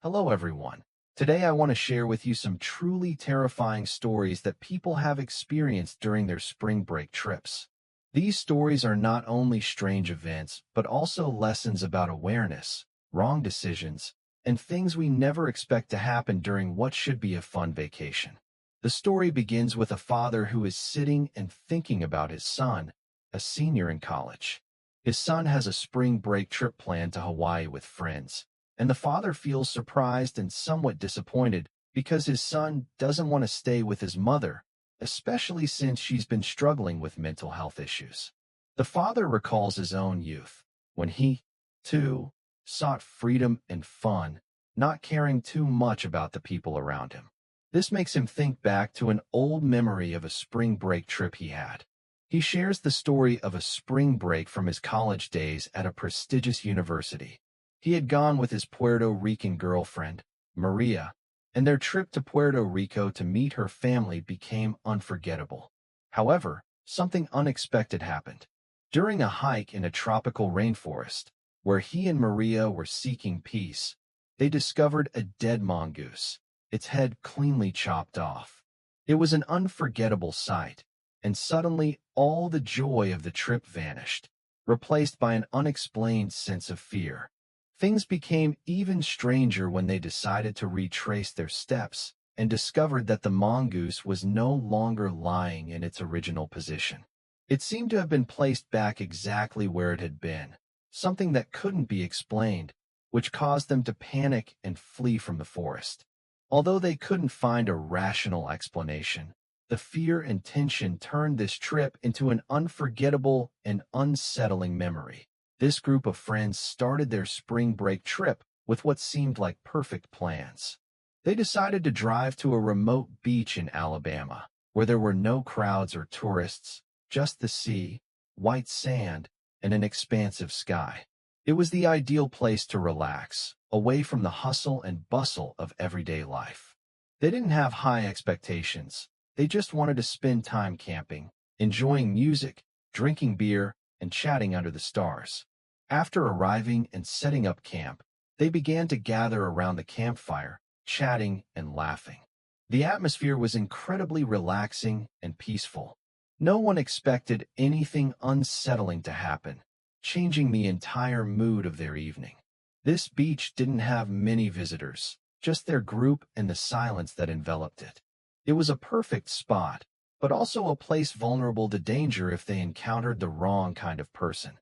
Hello, everyone. Today I want to share with you some truly terrifying stories that people have experienced during their spring break trips. These stories are not only strange events, but also lessons about awareness, wrong decisions, and things we never expect to happen during what should be a fun vacation. The story begins with a father who is sitting and thinking about his son, a senior in college. His son has a spring break trip planned to Hawaii with friends, and the father feels surprised and somewhat disappointed because his son doesn't want to stay with his mother, especially since she's been struggling with mental health issues. The father recalls his own youth, when he, too, sought freedom and fun, not caring too much about the people around him. This makes him think back to an old memory of a spring break trip he had. He shares the story of a spring break from his college days at a prestigious university. He had gone with his Puerto Rican girlfriend, Maria, and their trip to Puerto Rico to meet her family became unforgettable. However, something unexpected happened. During a hike in a tropical rainforest, where he and Maria were seeking peace, they discovered a dead mongoose, its head cleanly chopped off. It was an unforgettable sight, and suddenly all the joy of the trip vanished, replaced by an unexplained sense of fear. Things became even stranger when they decided to retrace their steps and discovered that the mongoose was no longer lying in its original position. It seemed to have been placed back exactly where it had been, something that couldn't be explained, which caused them to panic and flee from the forest. Although they couldn't find a rational explanation, the fear and tension turned this trip into an unforgettable and unsettling memory. This group of friends started their spring break trip with what seemed like perfect plans. They decided to drive to a remote beach in Alabama, where there were no crowds or tourists, just the sea, white sand, and an expansive sky. It was the ideal place to relax, away from the hustle and bustle of everyday life. They didn't have high expectations. They just wanted to spend time camping, enjoying music, drinking beer, and chatting under the stars. After arriving and setting up camp, they began to gather around the campfire, chatting and laughing. The atmosphere was incredibly relaxing and peaceful. No one expected anything unsettling to happen, changing the entire mood of their evening. This beach didn't have many visitors, just their group and the silence that enveloped it. It was a perfect spot, but also a place vulnerable to danger if they encountered the wrong kind of person.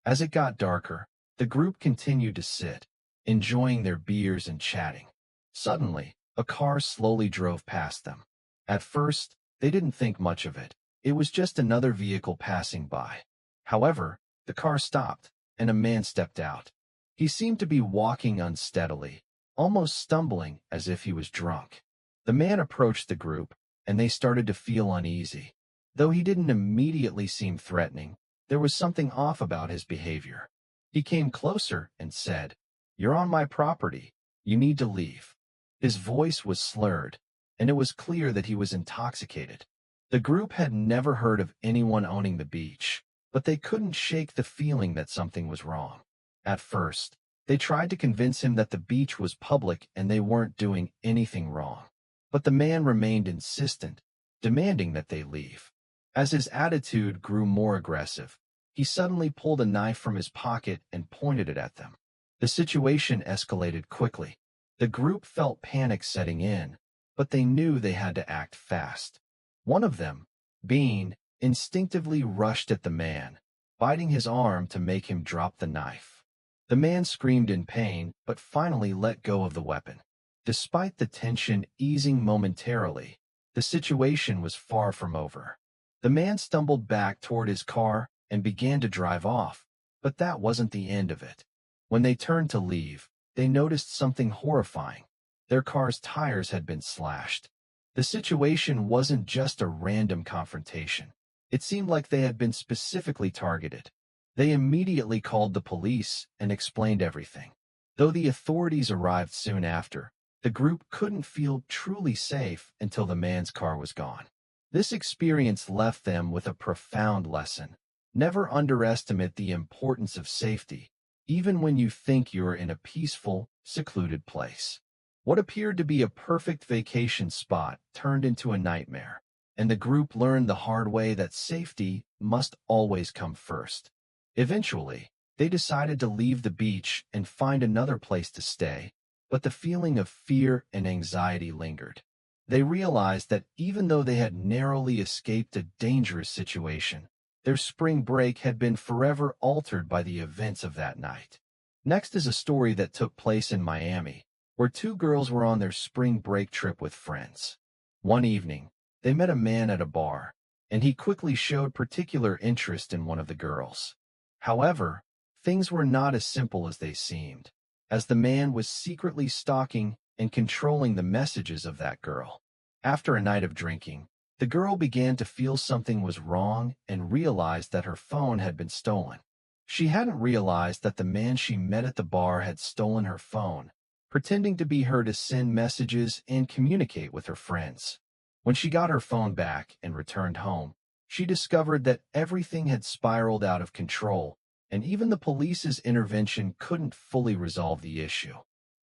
As it got darker, the group continued to sit, enjoying their beers and chatting. Suddenly, a car slowly drove past them. At first, they didn't think much of it. It was just another vehicle passing by. However, the car stopped, and a man stepped out. He seemed to be walking unsteadily, almost stumbling as if he was drunk. The man approached the group, and they started to feel uneasy. Though he didn't immediately seem threatening, there was something off about his behavior. He came closer and said, "You're on my property. You need to leave." His voice was slurred, and it was clear that he was intoxicated. The group had never heard of anyone owning the beach, but they couldn't shake the feeling that something was wrong. At first, they tried to convince him that the beach was public and they weren't doing anything wrong. But the man remained insistent, demanding that they leave. As his attitude grew more aggressive, he suddenly pulled a knife from his pocket and pointed it at them. The situation escalated quickly. The group felt panic setting in, but they knew they had to act fast. One of them, Bean, instinctively rushed at the man, biting his arm to make him drop the knife. The man screamed in pain, but finally let go of the weapon. Despite the tension easing momentarily, the situation was far from over. The man stumbled back toward his car and began to drive off, but that wasn't the end of it. When they turned to leave, they noticed something horrifying. Their car's tires had been slashed. The situation wasn't just a random confrontation. It seemed like they had been specifically targeted. They immediately called the police and explained everything. Though the authorities arrived soon after, the group couldn't feel truly safe until the man's car was gone. This experience left them with a profound lesson. Never underestimate the importance of safety, even when you think you're in a peaceful, secluded place. What appeared to be a perfect vacation spot turned into a nightmare, and the group learned the hard way that safety must always come first. Eventually, they decided to leave the beach and find another place to stay, but the feeling of fear and anxiety lingered. They realized that even though they had narrowly escaped a dangerous situation, their spring break had been forever altered by the events of that night. Next is a story that took place in Miami, where two girls were on their spring break trip with friends. One evening, they met a man at a bar, and he quickly showed particular interest in one of the girls. However, things were not as simple as they seemed, as the man was secretly stalking and controlling the messages of that girl. After a night of drinking, the girl began to feel something was wrong and realized that her phone had been stolen. She hadn't realized that the man she met at the bar had stolen her phone, pretending to be her to send messages and communicate with her friends. When she got her phone back and returned home, she discovered that everything had spiraled out of control, and even the police's intervention couldn't fully resolve the issue.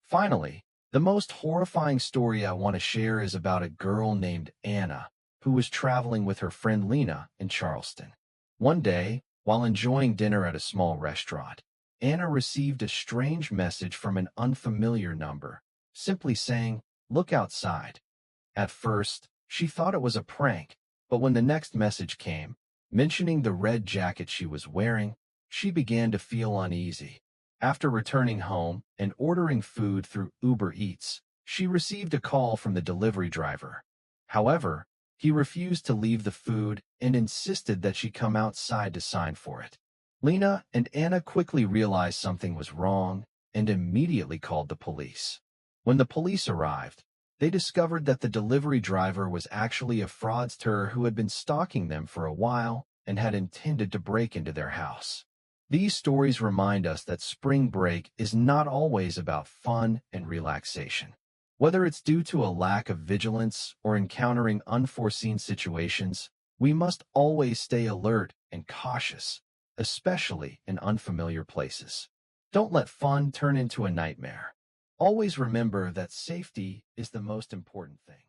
Finally, the most horrifying story I want to share is about a girl named Anna, who was traveling with her friend Lena in Charleston. One day, while enjoying dinner at a small restaurant, Anna received a strange message from an unfamiliar number, simply saying, "Look outside." At first, she thought it was a prank, but when the next message came, mentioning the red jacket she was wearing, she began to feel uneasy. After returning home and ordering food through Uber Eats, she received a call from the delivery driver. However, he refused to leave the food and insisted that she come outside to sign for it. Lena and Anna quickly realized something was wrong and immediately called the police. When the police arrived, they discovered that the delivery driver was actually a fraudster who had been stalking them for a while and had intended to break into their house. These stories remind us that spring break is not always about fun and relaxation. Whether it's due to a lack of vigilance or encountering unforeseen situations, we must always stay alert and cautious, especially in unfamiliar places. Don't let fun turn into a nightmare. Always remember that safety is the most important thing.